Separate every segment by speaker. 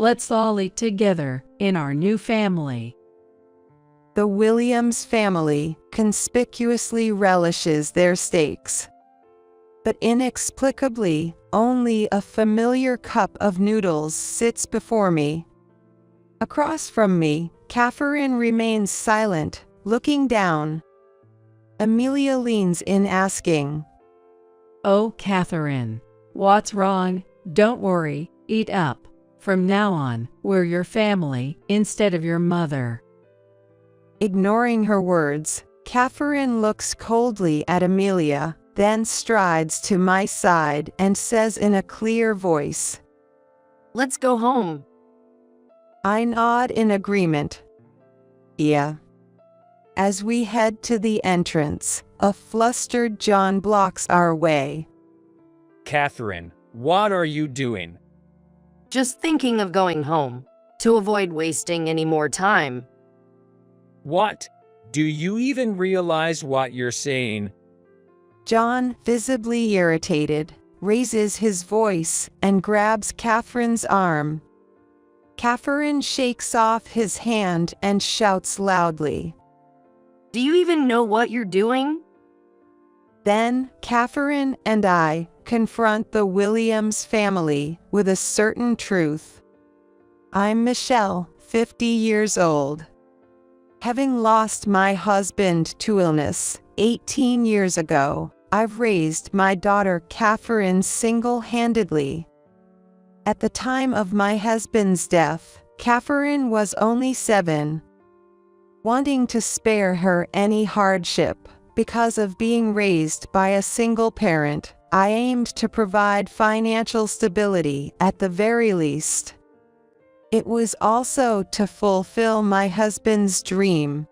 Speaker 1: Let's all eat together in our new family.
Speaker 2: The Williams family conspicuously relishes their steaks. But inexplicably, only a familiar cup of noodles sits before me. Across from me, Catherine remains silent, looking down. Amelia leans in asking,
Speaker 1: Oh, Catherine, what's wrong? Don't worry, eat up. From now on, we're your family instead of your mother.
Speaker 2: Ignoring her words, Catherine looks coldly at Amelia, then strides to my side and says in a clear voice,
Speaker 3: Let's go home.
Speaker 2: I nod in agreement. Yeah. As we head to the entrance, a flustered John blocks our way.
Speaker 4: Catherine, what are you doing?
Speaker 3: Just thinking of going home, to avoid wasting any more time.
Speaker 4: What? Do you even realize what you're saying?
Speaker 2: John, visibly irritated, raises his voice and grabs Catherine's arm. Catherine shakes off his hand and shouts loudly,
Speaker 3: Do you even know what you're doing?
Speaker 2: Then, Catherine and I confront the Williams family with a certain truth. I'm Michelle, 50 years old. Having lost my husband to illness 18 years ago, I've raised my daughter Catherine single-handedly. At the time of my husband's death, Catherine was only 7. Wanting to spare her any hardship, because of being raised by a single parent, I aimed to provide financial stability at the very least. It was also to fulfill my husband's dream.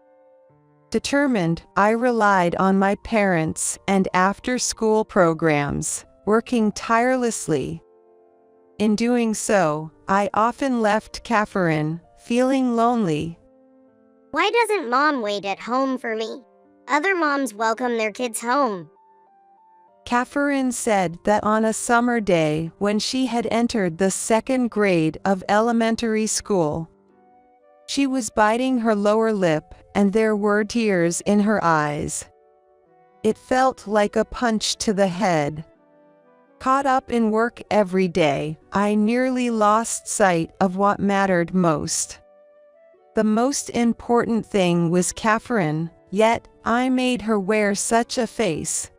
Speaker 2: Determined, I relied on my parents and after-school programs, working tirelessly. In doing so, I often left Catherine feeling lonely.
Speaker 5: Why doesn't Mom wait at home for me? Other moms welcome their kids home.
Speaker 2: Catherine said that on a summer day when she had entered the 2nd grade of elementary school, she was biting her lower lip and there were tears in her eyes. It felt like a punch to the head. Caught up in work every day, I nearly lost sight of what mattered most. The most important thing was Catherine, yet I made her wear such a face.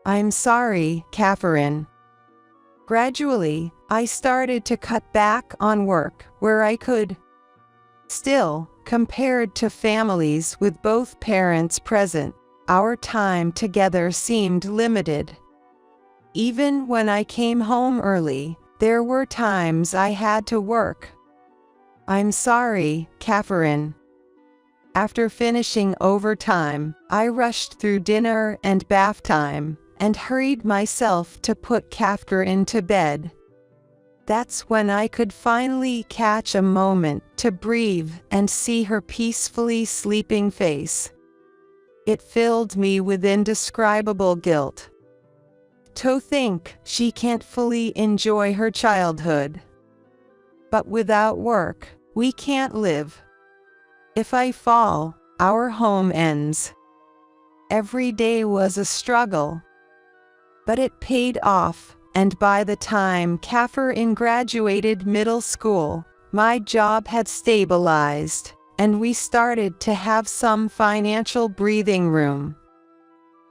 Speaker 2: I'm sorry, Catherine. Gradually, I started to cut back on work where I could. Still, compared to families with both parents present, our time together seemed limited. Even when I came home early, there were times I had to work. I'm sorry, Catherine. After finishing overtime, I rushed through dinner and bath time, and hurried myself to put Catherine to bed. That's when I could finally catch a moment to breathe and see her peacefully sleeping face. It filled me with indescribable guilt. To think she can't fully enjoy her childhood. But without work, we can't live. If I fall, our home ends. Every day was a struggle. But it paid off, and by the time Catherine graduated middle school, my job had stabilized, and we started to have some financial breathing room.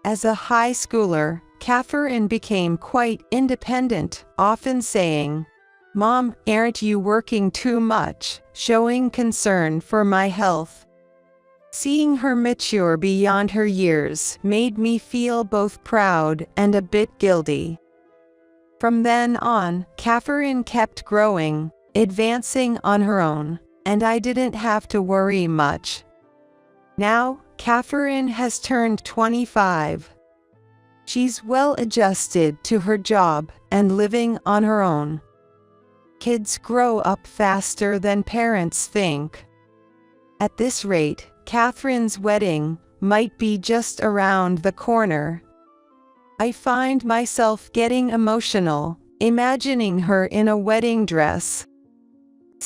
Speaker 2: As a high schooler, Catherine became quite independent, often saying, "Mom, aren't you working too much?" showing concern for my health. Seeing her mature beyond her years made me feel both proud and a bit guilty. From then on, Catherine kept growing, advancing on her own, and I didn't have to worry much. Now, Catherine has turned 25. She's well adjusted to her job and living on her own. Kids grow up faster than parents think. At this rate, Catherine's wedding might be just around the corner. I find myself getting emotional, imagining her in a wedding dress.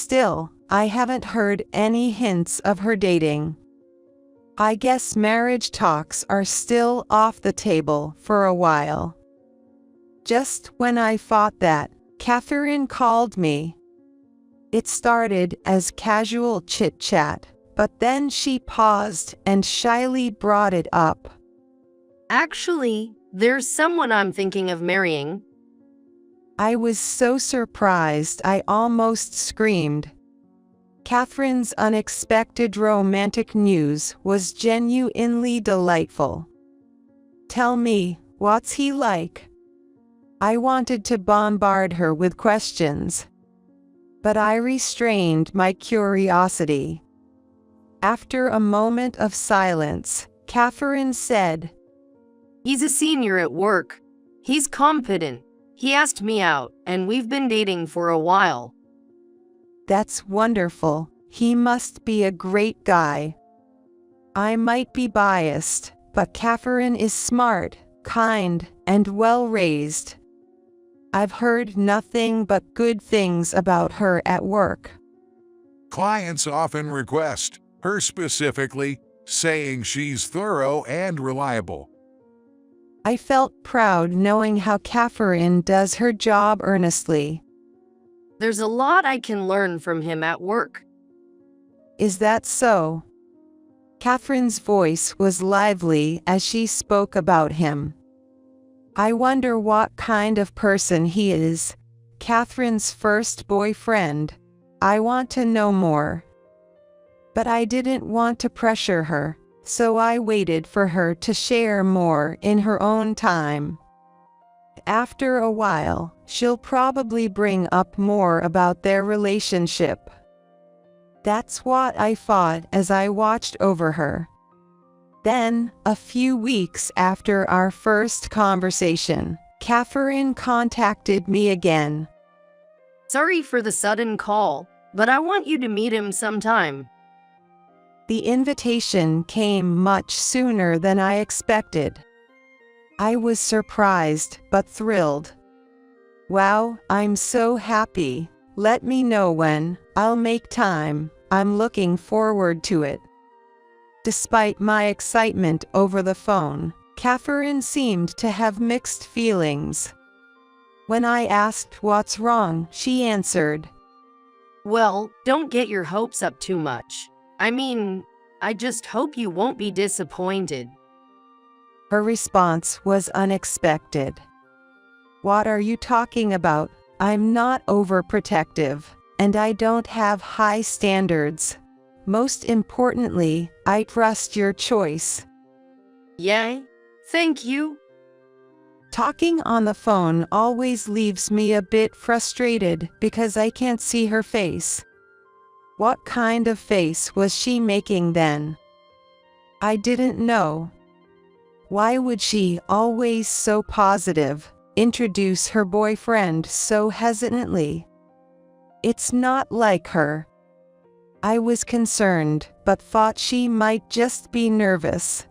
Speaker 2: Still, I haven't heard any hints of her dating. I guess marriage talks are still off the table for a while. Just when I thought that, Catherine called me. It started as casual chit-chat, but then she paused and shyly brought it up.
Speaker 3: Actually, there's someone I'm thinking of marrying.
Speaker 2: I was so surprised I almost screamed. Catherine's unexpected romantic news was genuinely delightful. Tell me, what's he like? I wanted to bombard her with questions, but I restrained my curiosity. After a moment of silence, Catherine said,
Speaker 3: He's a senior at work. He's competent. He asked me out, and we've been dating for a while.
Speaker 2: That's wonderful. He must be a great guy. I might be biased, but Catherine is smart, kind, and well-raised. I've heard nothing but good things about her at work.
Speaker 6: Clients often request her specifically, saying she's thorough and reliable.
Speaker 2: I felt proud knowing how Catherine does her job earnestly.
Speaker 3: There's a lot I can learn from him at work.
Speaker 2: Is that so? Catherine's voice was lively as she spoke about him. I wonder what kind of person he is. Catherine's first boyfriend. I want to know more. But I didn't want to pressure her, so I waited for her to share more in her own time. After a while, she'll probably bring up more about their relationship. That's what I thought as I watched over her. Then, a few weeks after our first conversation, Catherine contacted me again.
Speaker 3: Sorry for the sudden call, but I want you to meet him sometime.
Speaker 2: The invitation came much sooner than I expected. I was surprised but thrilled. Wow, I'm so happy. Let me know when. I'll make time. I'm looking forward to it. Despite my excitement over the phone, Catherine seemed to have mixed feelings. When I asked what's wrong, she answered,
Speaker 3: Well, don't get your hopes up too much. I just hope you won't be disappointed.
Speaker 2: Her response was unexpected. What are you talking about? I'm not overprotective, and I don't have high standards. Most importantly, I trust your choice.
Speaker 3: Yay? Thank you.
Speaker 2: Talking on the phone always leaves me a bit frustrated because I can't see her face. What kind of face was she making then? I didn't know. Why would she, always so positive, introduce her boyfriend so hesitantly? It's not like her. I was concerned, but thought she might just be nervous.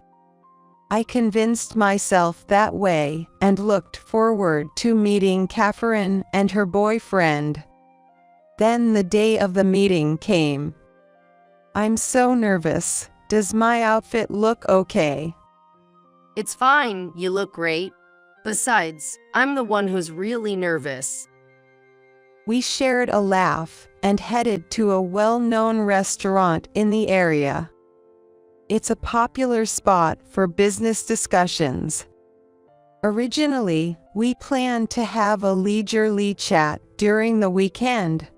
Speaker 2: I convinced myself that way and looked forward to meeting Catherine and her boyfriend. Then the day of the meeting came. I'm so nervous. Does my outfit look okay?
Speaker 3: It's fine, you look great. Besides, I'm the one who's really nervous.
Speaker 2: We shared a laugh and headed to a well-known restaurant in the area. It's a popular spot for business discussions. Originally, we planned to have a leisurely chat during the weekend.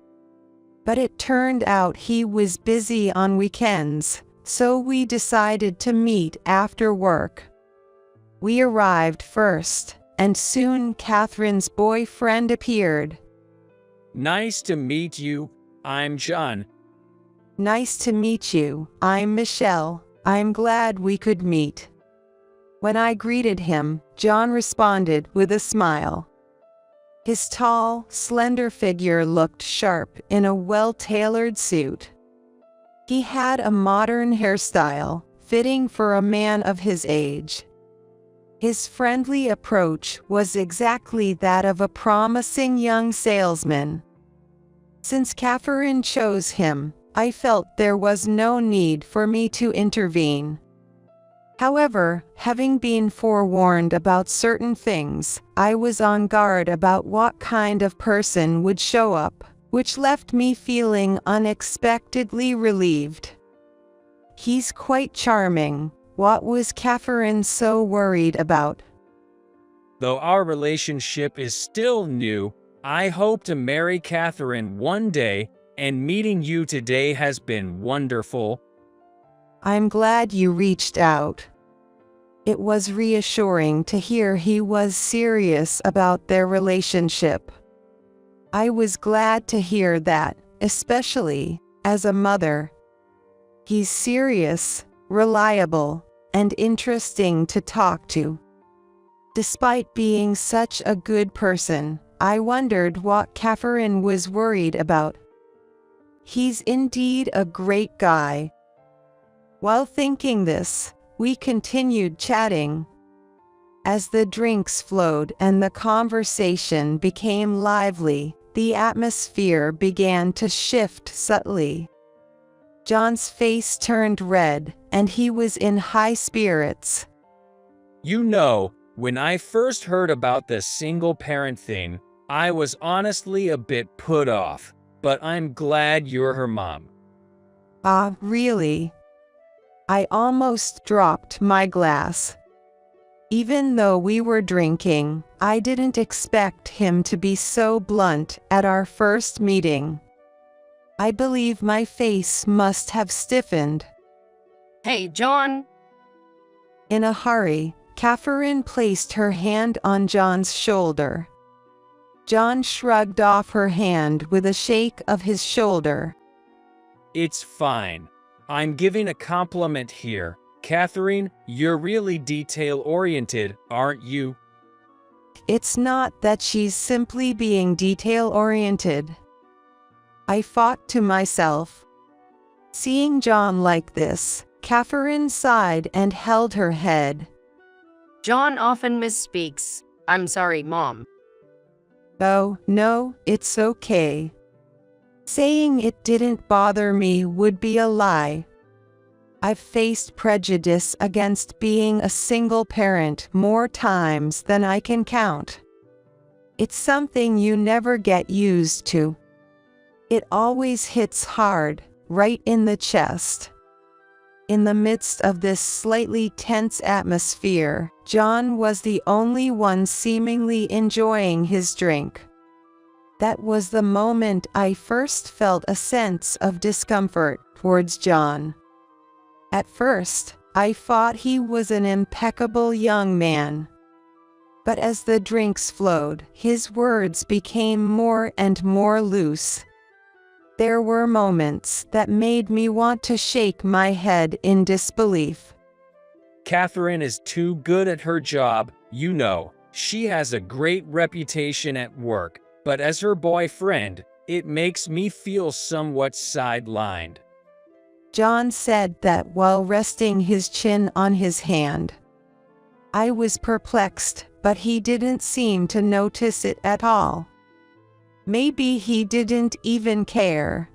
Speaker 2: But it turned out he was busy on weekends, so we decided to meet after work. We arrived first, and soon Catherine's boyfriend appeared.
Speaker 4: Nice to meet you. I'm John.
Speaker 2: Nice to meet you. I'm Michelle. I'm glad we could meet. When I greeted him, John responded with a smile. His tall, slender figure looked sharp in a well-tailored suit. He had a modern hairstyle, fitting for a man of his age. His friendly approach was exactly that of a promising young salesman. Since Catherine chose him, I felt there was no need for me to intervene. However, having been forewarned about certain things, I was on guard about what kind of person would show up, which left me feeling unexpectedly relieved. He's quite charming. What was Catherine so worried about?
Speaker 4: Though our relationship is still new, I hope to marry Catherine one day, and meeting you today has been wonderful.
Speaker 2: I'm glad you reached out. It was reassuring to hear he was serious about their relationship. I was glad to hear that, especially as a mother. He's serious, reliable, and interesting to talk to. Despite being such a good person, I wondered what Catherine was worried about. He's indeed a great guy. While thinking this, we continued chatting. As the drinks flowed and the conversation became lively, the atmosphere began to shift subtly. John's face turned red, and he was in high spirits.
Speaker 4: You know, when I first heard about the single-parent thing, I was honestly a bit put off, but I'm glad you're her mom.
Speaker 2: Ah, really? I almost dropped my glass. Even though we were drinking, I didn't expect him to be so blunt at our first meeting. I believe my face must have stiffened.
Speaker 3: Hey, John.
Speaker 2: In a hurry, Catherine placed her hand on John's shoulder. John shrugged off her hand with a shake of his shoulder.
Speaker 4: It's fine. I'm giving a compliment here. Catherine, you're really detail-oriented, aren't you?
Speaker 2: It's not that she's simply being detail-oriented. I thought to myself. Seeing John like this, Catherine sighed and held her head.
Speaker 3: John often misspeaks. I'm sorry, Mom.
Speaker 2: Oh, no, it's okay. Saying it didn't bother me would be a lie. I've faced prejudice against being a single parent more times than I can count. It's something you never get used to. It always hits hard, right in the chest. In the midst of this slightly tense atmosphere, John was the only one seemingly enjoying his drink. That was the moment I first felt a sense of discomfort towards John. At first, I thought he was an impeccable young man. But as the drinks flowed, his words became more and more loose. There were moments that made me want to shake my head in disbelief.
Speaker 4: Catherine is too good at her job, you know. She has a great reputation at work, but as her boyfriend, it makes me feel somewhat sidelined.
Speaker 2: John said that while resting his chin on his hand. I was perplexed, but he didn't seem to notice it at all. Maybe he didn't even care.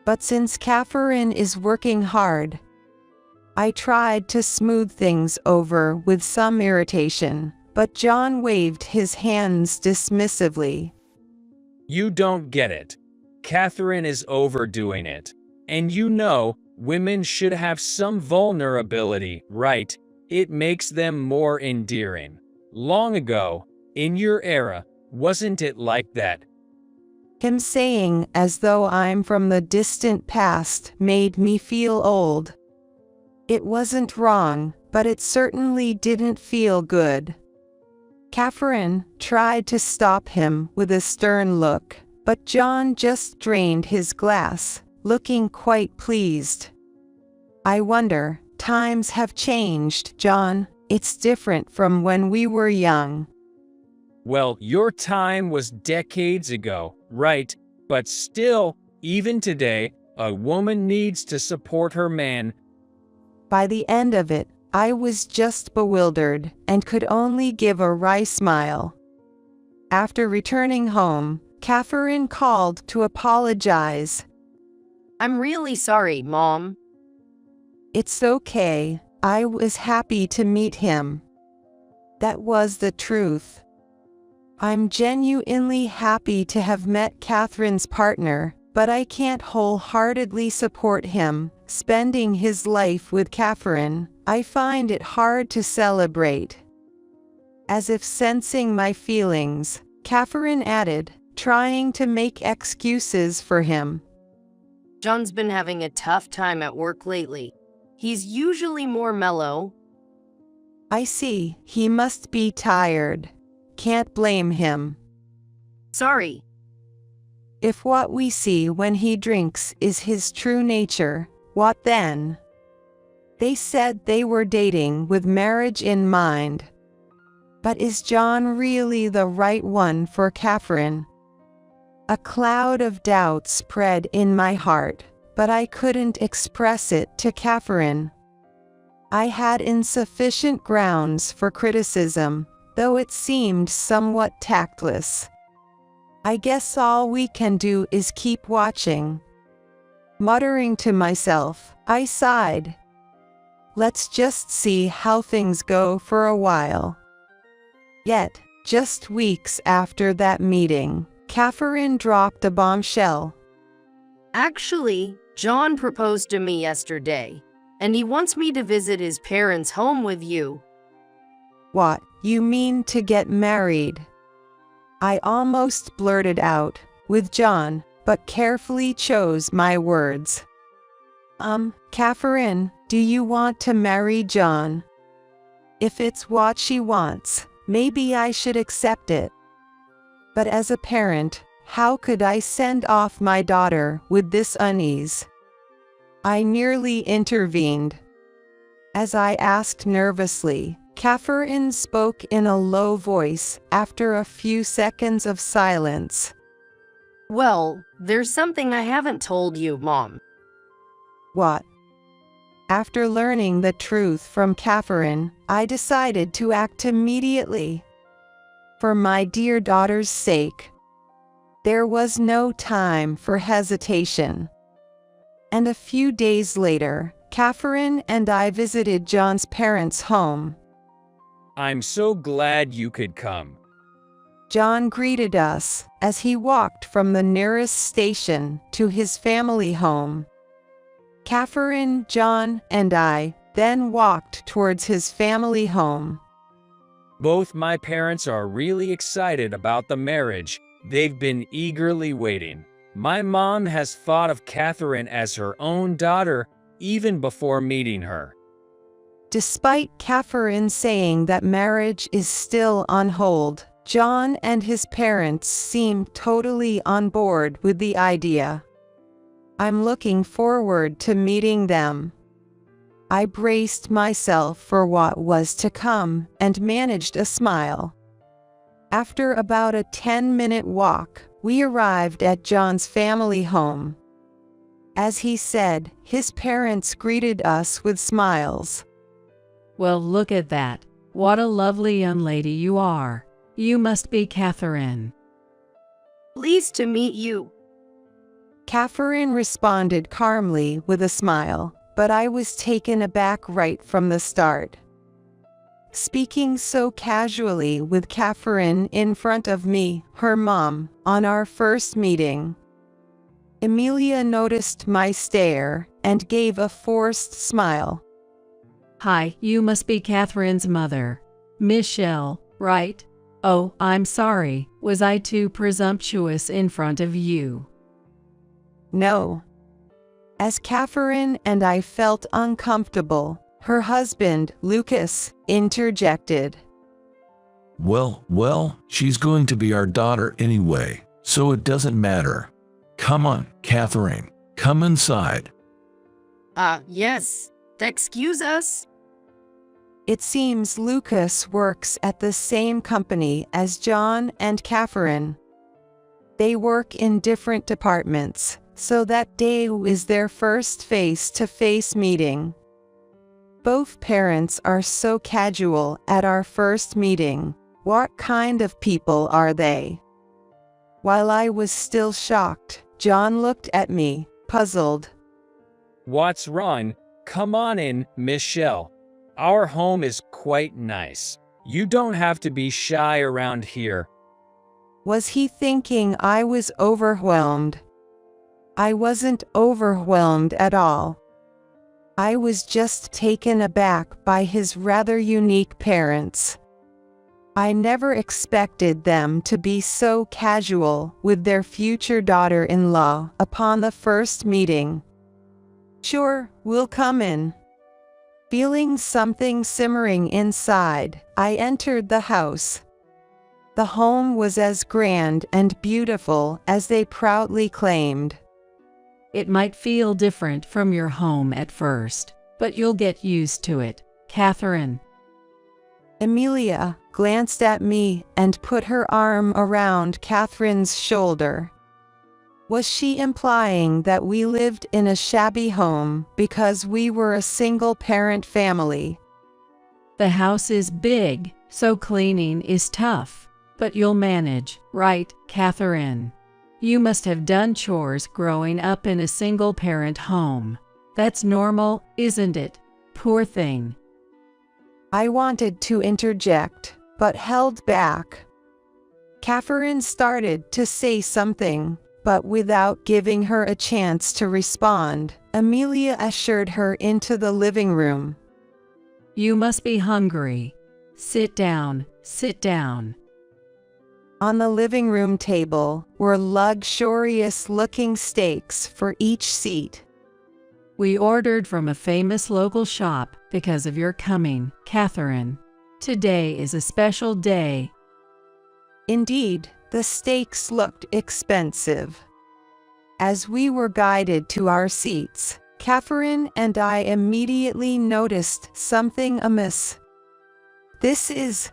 Speaker 2: But since Catherine is working hard, I tried to smooth things over with some irritation, but John waved his hands dismissively.
Speaker 4: You don't get it. Catherine is overdoing it. And you know, women should have some vulnerability, right? It makes them more endearing. Long ago, in your era, wasn't it like that?
Speaker 2: Him saying as though I'm from the distant past made me feel old. It wasn't wrong, but it certainly didn't feel good. Catherine tried to stop him with a stern look, but John just drained his glass, looking quite pleased. I wonder, times have changed, John. It's different from when we were young.
Speaker 4: Well, your time was decades ago, right? But still, even today, a woman needs to support her man.
Speaker 2: By the end of it, I was just bewildered and could only give a wry smile. After returning home, Catherine called to apologize.
Speaker 3: I'm really sorry, Mom.
Speaker 2: It's okay, I was happy to meet him. That was the truth. I'm genuinely happy to have met Catherine's partner, but I can't wholeheartedly support him spending his life with Catherine. I find it hard to celebrate. As if sensing my feelings, Catherine added, trying to make excuses for him.
Speaker 3: John's been having a tough time at work lately. He's usually more mellow.
Speaker 2: I see, he must be tired. Can't blame him.
Speaker 3: Sorry.
Speaker 2: If what we see when he drinks is his true nature, what then? They said they were dating with marriage in mind. But is John really the right one for Catherine? A cloud of doubt spread in my heart, but I couldn't express it to Catherine. I had insufficient grounds for criticism, though it seemed somewhat tactless. I guess all we can do is keep watching. Muttering to myself, I sighed. Let's just see how things go for a while. Yet, just weeks after that meeting, Catherine dropped a bombshell.
Speaker 3: Actually, John proposed to me yesterday, and he wants me to visit his parents' home with you.
Speaker 2: What, you mean to get married? I almost blurted out, with John, but carefully chose my words. Catherine, do you want to marry John? If it's what she wants, maybe I should accept it. But as a parent, how could I send off my daughter with this unease? I nearly intervened. As I asked nervously, Catherine spoke in a low voice after a few seconds of silence.
Speaker 3: Well, there's something I haven't told you, Mom.
Speaker 2: What? After learning the truth from Catherine, I decided to act immediately. For my dear daughter's sake. There was no time for hesitation. And a few days later, Catherine and I visited John's parents' home.
Speaker 4: I'm so glad you could come.
Speaker 2: John greeted us as he walked from the nearest station to his family home. Catherine, John, and I then walked towards his family home.
Speaker 4: Both my parents are really excited about the marriage. They've been eagerly waiting. My mom has thought of Catherine as her own daughter even before meeting her.
Speaker 2: Despite Catherine saying that marriage is still on hold, John and his parents seem totally on board with the idea. I'm looking forward to meeting them. I braced myself for what was to come and managed a smile. After about a 10-minute walk, we arrived at John's family home. As he said, his parents greeted us with smiles.
Speaker 1: Well, look at that. What a lovely young lady you are. You must be Catherine.
Speaker 3: Pleased to meet you.
Speaker 2: Catherine responded calmly with a smile, but I was taken aback right from the start. Speaking so casually with Catherine in front of me, her mom, on our first meeting. Emilia noticed my stare and gave a forced smile.
Speaker 1: Hi, you must be Catherine's mother. Michelle, right? Oh, I'm sorry. Was I too presumptuous in front of you?
Speaker 2: No. As Catherine and I felt uncomfortable, her husband, Lucas, interjected.
Speaker 7: Well, she's going to be our daughter anyway, so it doesn't matter. Come on, Catherine, come inside.
Speaker 3: Yes. Excuse us?
Speaker 2: It seems Lucas works at the same company as John and Catherine. They work in different departments, so that day is their first face-to-face meeting. Both parents are so casual at our first meeting. What kind of people are they? While I was still shocked, John looked at me, puzzled.
Speaker 4: What's wrong? Come on in, Michelle. Our home is quite nice. You don't have to be shy around here.
Speaker 2: Was he thinking I was overwhelmed? I wasn't overwhelmed at all. I was just taken aback by his rather unique parents. I never expected them to be so casual with their future daughter-in-law upon the first meeting. Sure, we'll come in. Feeling something simmering inside, I entered the house. The home was as grand and beautiful as they proudly claimed.
Speaker 1: It might feel different from your home at first, but you'll get used to it, Catherine.
Speaker 2: Amelia glanced at me and put her arm around Catherine's shoulder. Was she implying that we lived in a shabby home because we were a single-parent family?
Speaker 1: The house is big, so cleaning is tough, but you'll manage, right, Catherine? You must have done chores growing up in a single-parent home. That's normal, isn't it? Poor thing.
Speaker 2: I wanted to interject, but held back. Catherine started to say something, but without giving her a chance to respond, Amelia ushered her into the living room.
Speaker 1: You must be hungry. Sit down, sit down.
Speaker 2: On the living room table were luxurious-looking steaks for each seat.
Speaker 1: We ordered from a famous local shop because of your coming, Catherine. Today is a special day.
Speaker 2: Indeed, the steaks looked expensive. As we were guided to our seats, Catherine and I immediately noticed something amiss. This is...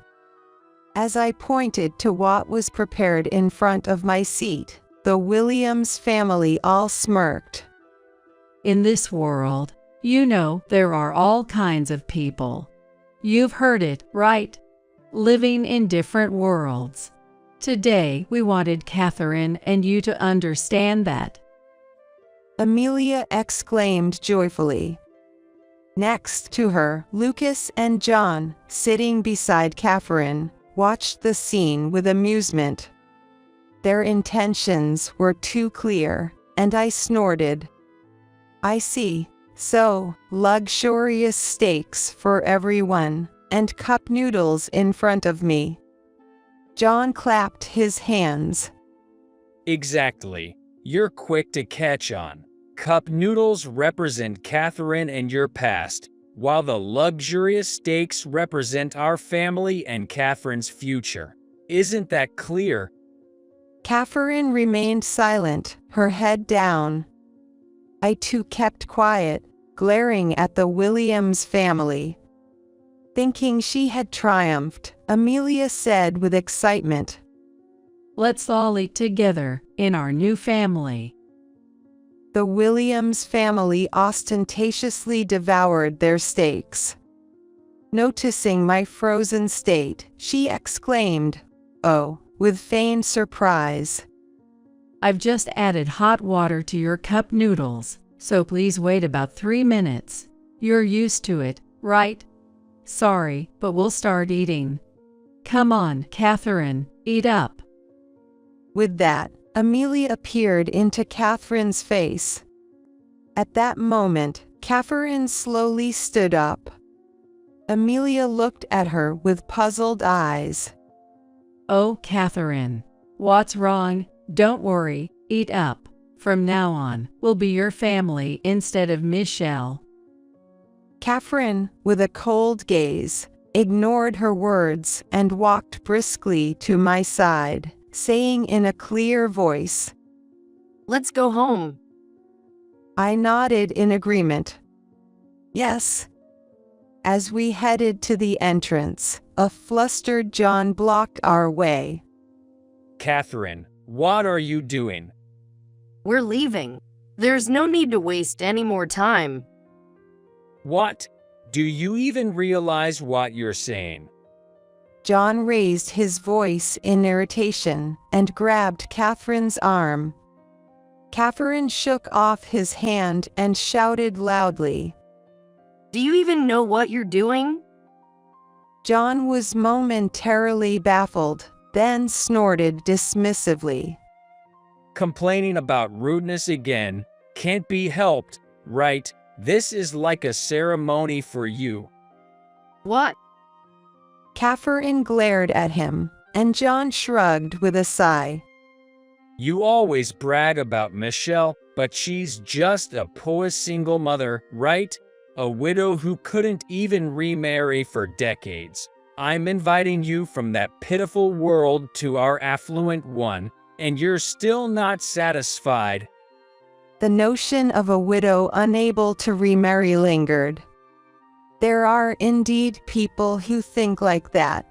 Speaker 2: As I pointed to what was prepared in front of my seat, the Williams family all smirked.
Speaker 1: In this world, you know there are all kinds of people. You've heard it, right? Living in different worlds. Today we wanted Catherine and you to understand that.
Speaker 2: Amelia exclaimed joyfully. Next to her, Lucas and John, sitting beside Catherine, watched the scene with amusement. Their intentions were too clear, and I snorted. I see. So, luxurious steaks for everyone, and cup noodles in front of me. John clapped his hands.
Speaker 4: Exactly. You're quick to catch on. Cup noodles represent Catherine and your past, while the luxurious steaks represent our family and Catherine's future. Isn't that clear?
Speaker 2: Catherine remained silent, her head down. I too kept quiet, glaring at the Williams family. Thinking she had triumphed, Amelia said with excitement,
Speaker 1: Let's all eat together in our new family.
Speaker 2: The Williams family ostentatiously devoured their steaks. Noticing my frozen state, she exclaimed, "Oh," with feigned surprise.
Speaker 1: I've just added hot water to your cup noodles, so please wait about 3 minutes. You're used to it, right? Sorry, but we'll start eating. Come on, Catherine, eat up.
Speaker 2: With that, Amelia peered into Catherine's face. At that moment, Catherine slowly stood up. Amelia looked at her with puzzled eyes.
Speaker 1: Oh, Catherine, what's wrong? Don't worry, eat up. From now on, we'll be your family instead of Michelle.
Speaker 2: Catherine, with a cold gaze, ignored her words and walked briskly to my side, saying in a clear voice,
Speaker 3: Let's go home.
Speaker 2: I nodded in agreement. Yes. As we headed to the entrance, a flustered John blocked our way.
Speaker 4: Catherine, what are you doing?
Speaker 3: We're leaving. There's no need to waste any more time.
Speaker 4: What? Do you even realize what you're saying?
Speaker 2: John raised his voice in irritation and grabbed Catherine's arm. Catherine shook off his hand and shouted loudly.
Speaker 3: Do you even know what you're doing?
Speaker 2: John was momentarily baffled, then snorted dismissively.
Speaker 4: Complaining about rudeness again can't be helped, right? This is like a ceremony for you.
Speaker 3: What?
Speaker 2: Catherine glared at him, and John shrugged with a sigh.
Speaker 4: You always brag about Michelle, but she's just a poor single mother, right? A widow who couldn't even remarry for decades. I'm inviting you from that pitiful world to our affluent one, and you're still not satisfied.
Speaker 2: The notion of a widow unable to remarry lingered. There are indeed people who think like that.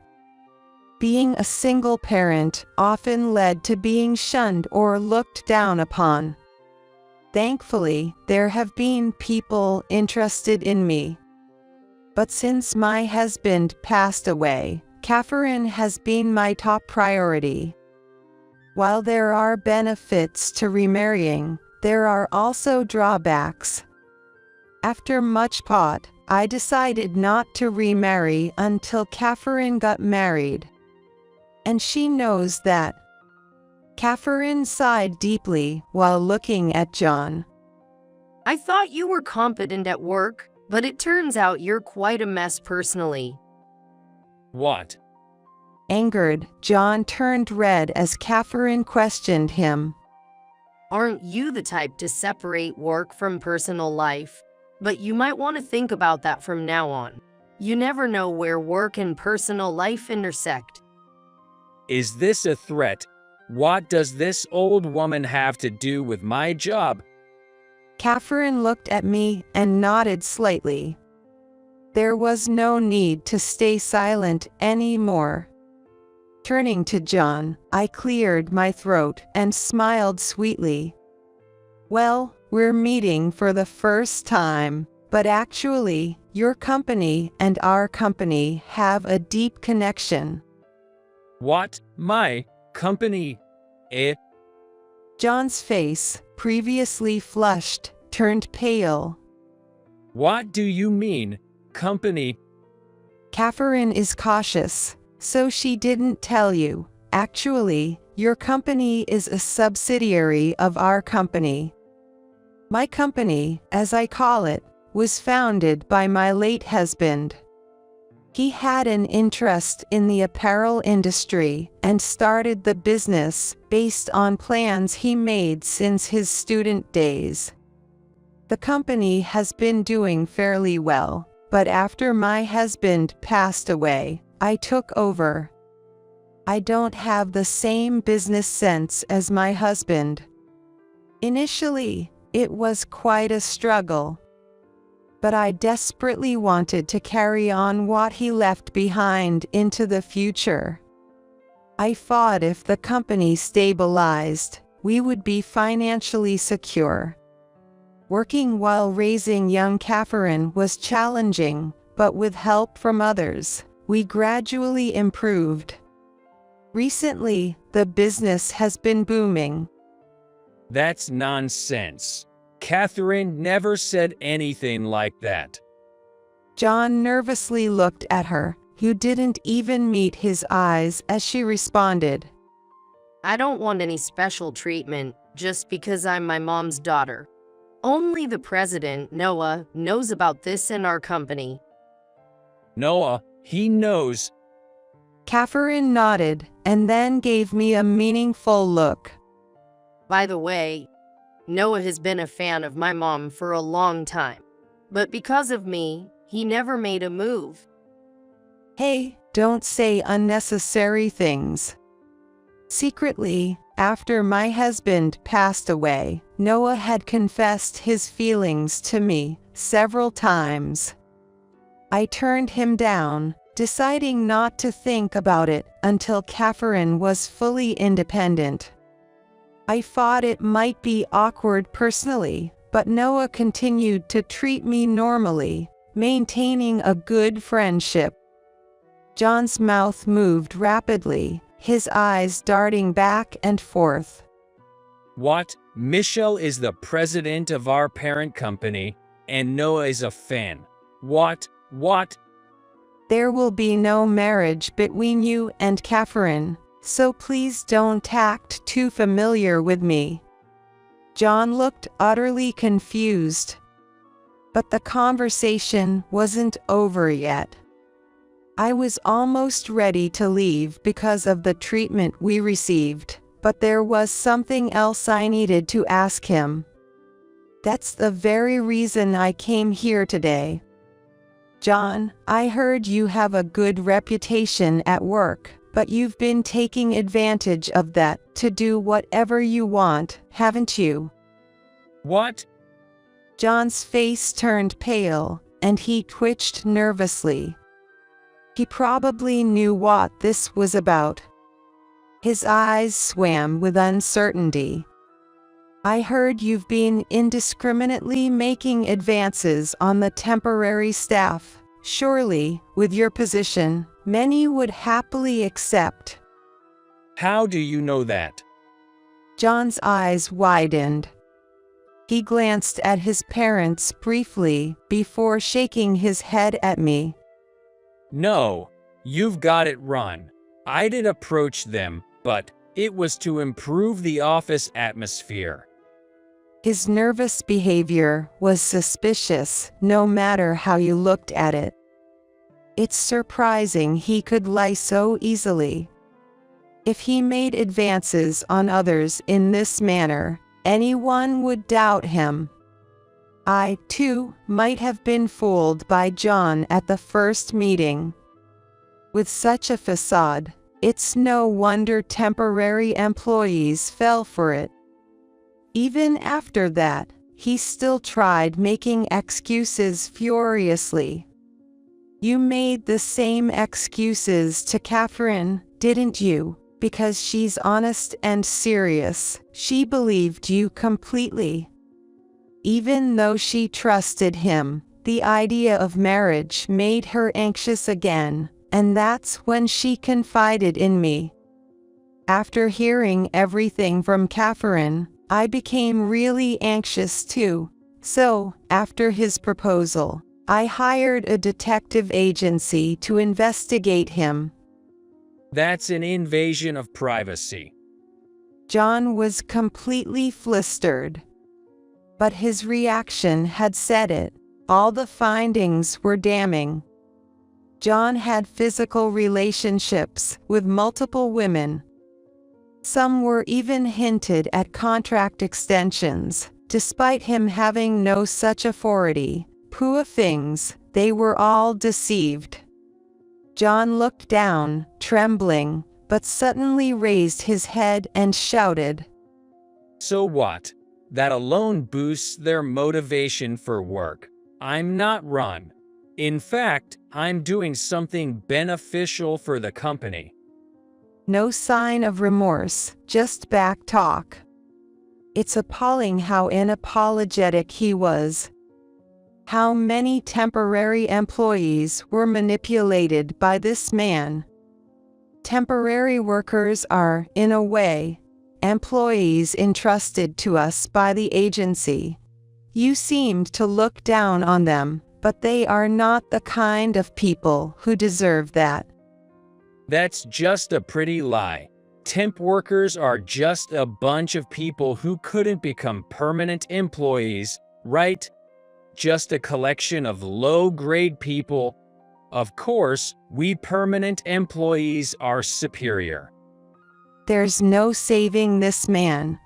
Speaker 2: Being a single parent often led to being shunned or looked down upon. Thankfully, there have been people interested in me. But since my husband passed away, Catherine has been my top priority. While there are benefits to remarrying, there are also drawbacks. After much thought, I decided not to remarry until Catherine got married. And she knows that. Catherine sighed deeply while looking at John.
Speaker 3: I thought you were competent at work, but it turns out you're quite a mess personally.
Speaker 4: What?
Speaker 2: Angered, John turned red as Catherine questioned him.
Speaker 3: Aren't you the type to separate work from personal life? But you might want to think about that from now on. You never know where work and personal life intersect.
Speaker 4: Is this a threat? What does this old woman have to do with my job?
Speaker 2: Catherine looked at me and nodded slightly. There was no need to stay silent anymore. Turning to John, I cleared my throat and smiled sweetly. Well, we're meeting for the first time, but actually, your company and our company have a deep connection.
Speaker 4: What? My company?
Speaker 2: John's face, previously flushed, turned pale.
Speaker 4: What do you mean, company?
Speaker 2: Catherine is cautious, so she didn't tell you. Actually, your company is a subsidiary of our company. My company, as I call it, was founded by my late husband. He had an interest in the apparel industry and started the business based on plans he made since his student days. The company has been doing fairly well, but after my husband passed away, I took over. I don't have the same business sense as my husband. Initially, it was quite a struggle. But I desperately wanted to carry on what he left behind into the future. I thought if the company stabilized, we would be financially secure. Working while raising young Catherine was challenging, but with help from others, we gradually improved. Recently, the business has been booming.
Speaker 4: That's nonsense. Catherine never said anything like that.
Speaker 2: John nervously looked at her, who didn't even meet his eyes as she responded.
Speaker 3: I don't want any special treatment just because I'm my mom's daughter. Only the president, Noah, knows about this in our company.
Speaker 4: Noah, he knows.
Speaker 2: Catherine nodded and then gave me a meaningful look.
Speaker 3: By the way, Noah has been a fan of my mom for a long time. But because of me, he never made a move.
Speaker 2: Hey, don't say unnecessary things. Secretly, after my husband passed away, Noah had confessed his feelings to me several times. I turned him down, deciding not to think about it until Catherine was fully independent. I thought it might be awkward personally, but Noah continued to treat me normally, maintaining a good friendship. John's mouth moved rapidly, his eyes darting back and forth.
Speaker 4: What? Michelle is the president of our parent company, and Noah is a fan. What? What?
Speaker 2: There will be no marriage between you and Catherine, so please don't act too familiar with me. John looked utterly confused. But the conversation wasn't over yet. I was almost ready to leave because of the treatment we received, but there was something else I needed to ask him. That's the very reason I came here today. John, I heard you have a good reputation at work, but you've been taking advantage of that to do whatever you want, haven't you?
Speaker 4: What?
Speaker 2: John's face turned pale, and he twitched nervously. He probably knew what this was about. His eyes swam with uncertainty. I heard you've been indiscriminately making advances on the temporary staff. Surely, with your position, many would happily accept.
Speaker 4: How do you know that?
Speaker 2: John's eyes widened. He glanced at his parents briefly before shaking his head at me.
Speaker 4: No, you've got it wrong. I did approach them, but it was to improve the office atmosphere.
Speaker 2: His nervous behavior was suspicious, no matter how you looked at it. It's surprising he could lie so easily. If he made advances on others in this manner, anyone would doubt him. I, too, might have been fooled by John at the first meeting. With such a facade, it's no wonder temporary employees fell for it. Even after that, he still tried making excuses furiously. You made the same excuses to Catherine, didn't you? Because she's honest and serious, she believed you completely. Even though she trusted him, the idea of marriage made her anxious again, and that's when she confided in me. After hearing everything from Catherine, I became really anxious too. So, after his proposal, I hired a detective agency to investigate him.
Speaker 4: That's an invasion of privacy.
Speaker 2: John was completely flustered. But his reaction had said it. All the findings were damning. John had physical relationships with multiple women. Some were even hinted at contract extensions, despite him having no such authority. Poor things, they were all deceived. John looked down, trembling, but suddenly raised his head and shouted.
Speaker 4: So what? That alone boosts their motivation for work. I'm not wrong. In fact, I'm doing something beneficial for the company.
Speaker 2: No sign of remorse, just back talk. It's appalling how unapologetic he was. How many temporary employees were manipulated by this man? Temporary workers are, in a way, employees entrusted to us by the agency. You seemed to look down on them, but they are not the kind of people who deserve that.
Speaker 4: That's just a pretty lie. Temp workers are just a bunch of people who couldn't become permanent employees, right? Just a collection of low-grade people. Of course, we permanent employees are superior.
Speaker 2: There's no saving this man.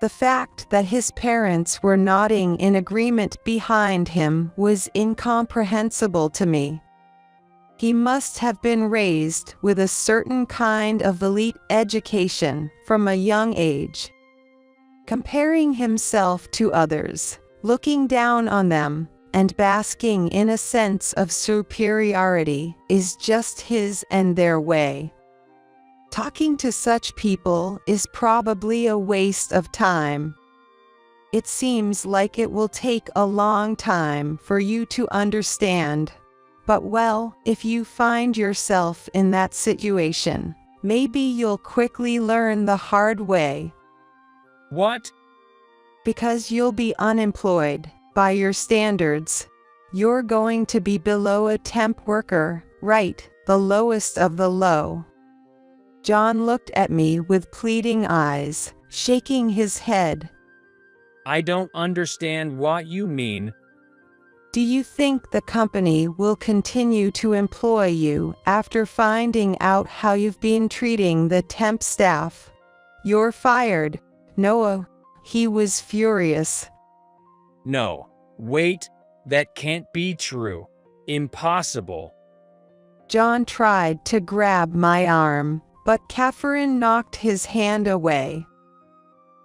Speaker 2: The fact that his parents were nodding in agreement behind him was incomprehensible to me. He must have been raised with a certain kind of elite education from a young age. Comparing himself to others, looking down on them, and basking in a sense of superiority is just his and their way. Talking to such people is probably a waste of time. It seems like it will take a long time for you to understand. But well, if you find yourself in that situation, maybe you'll quickly learn the hard way.
Speaker 4: What?
Speaker 2: Because you'll be unemployed, by your standards. You're going to be below a temp worker, right, the lowest of the low. John looked at me with pleading eyes, shaking his head.
Speaker 4: I don't understand what you mean.
Speaker 2: Do you think the company will continue to employ you after finding out how you've been treating the temp staff? You're fired, Noah. He was furious.
Speaker 4: No, wait, that can't be true. Impossible.
Speaker 2: John tried to grab my arm, but Catherine knocked his hand away.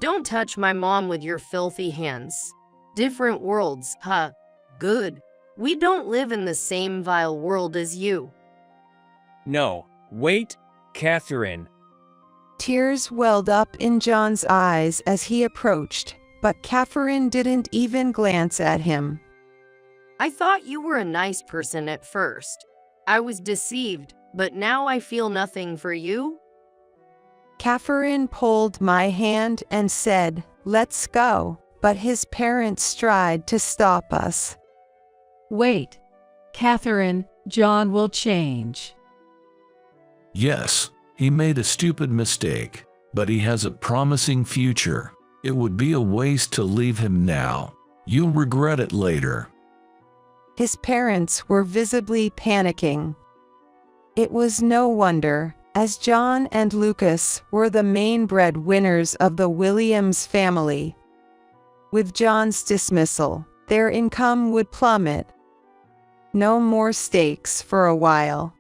Speaker 3: Don't touch my mom with your filthy hands. Different worlds, huh? Good. We don't live in the same vile world as you.
Speaker 4: No, wait, Catherine.
Speaker 2: Tears welled up in John's eyes as he approached, but Catherine didn't even glance at him.
Speaker 3: I thought you were a nice person at first. I was deceived, but now I feel nothing for you.
Speaker 2: Catherine pulled my hand and said, "Let's go," but his parents tried to stop us.
Speaker 1: Wait, Catherine, John will change.
Speaker 7: Yes, he made a stupid mistake, but he has a promising future. It would be a waste to leave him now. You'll regret it later.
Speaker 2: His parents were visibly panicking. It was no wonder, as John and Lucas were the main breadwinners of the Williams family. With John's dismissal, their income would plummet. No more steaks for a while.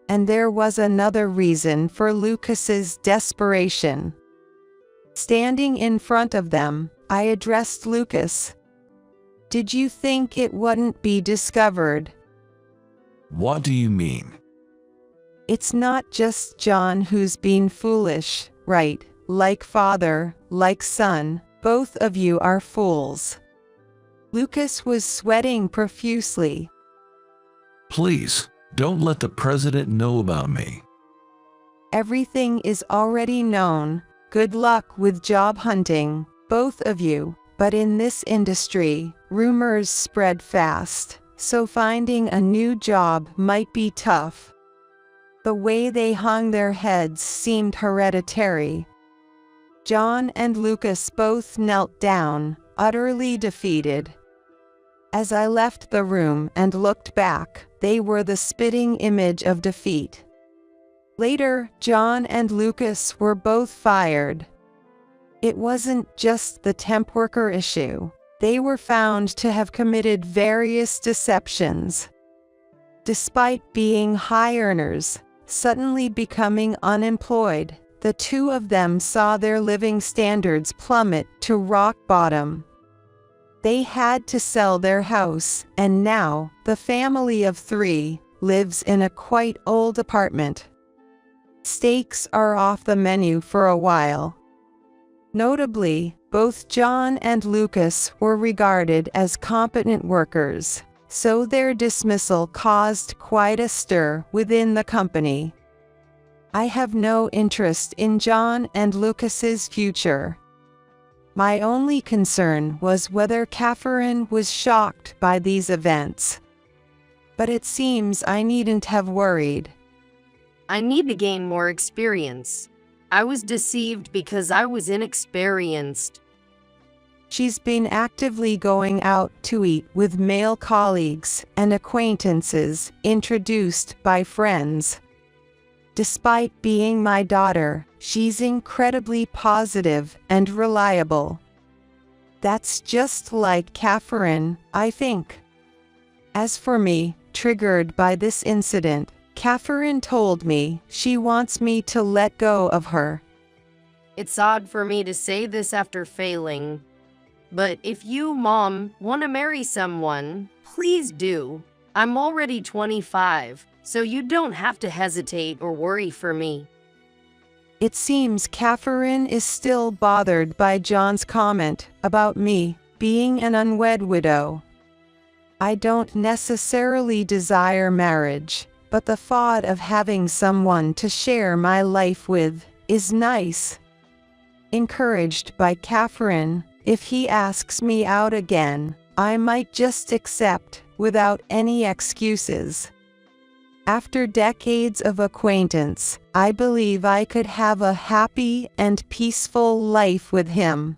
Speaker 2: And there was another reason for Lucas's desperation. Standing in front of them, I addressed Lucas. "Did you think it wouldn't be discovered?"
Speaker 7: What do you mean?
Speaker 2: It's not just John who's been foolish, right? Like father, like son, both of you are fools. Lucas was sweating profusely.
Speaker 7: Please, don't let the president know about me.
Speaker 2: Everything is already known. Good luck with job hunting, both of you. But in this industry, rumors spread fast, so finding a new job might be tough. The way they hung their heads seemed hereditary. John and Lucas both knelt down, utterly defeated. As I left the room and looked back, they were the spitting image of defeat. Later, John and Lucas were both fired. It wasn't just the temp worker issue. They were found to have committed various deceptions. Despite being high earners, suddenly becoming unemployed, the two of them saw their living standards plummet to rock bottom. They had to sell their house, and now, the family of three lives in a quite old apartment. Steaks are off the menu for a while. Notably, both John and Lucas were regarded as competent workers, so their dismissal caused quite a stir within the company. I have no interest in John and Lucas's future. My only concern was whether Catherine was shocked by these events. But it seems I needn't have worried.
Speaker 3: I need to gain more experience. I was deceived because I was inexperienced.
Speaker 2: She's been actively going out to eat with male colleagues and acquaintances introduced by friends. Despite being my daughter, she's incredibly positive and reliable. That's just like Catherine, I think. As for me, triggered by this incident, Catherine told me she wants me to let go of her.
Speaker 3: It's odd for me to say this after failing, but if you, Mom, want to marry someone, please do. I'm already 25, so you don't have to hesitate or worry for me.
Speaker 2: It seems Catherine is still bothered by John's comment about me being an unwed widow. I don't necessarily desire marriage, but the thought of having someone to share my life with is nice. Encouraged by Catherine, if he asks me out again, I might just accept without any excuses. After decades of acquaintance, I believe I could have a happy and peaceful life with him.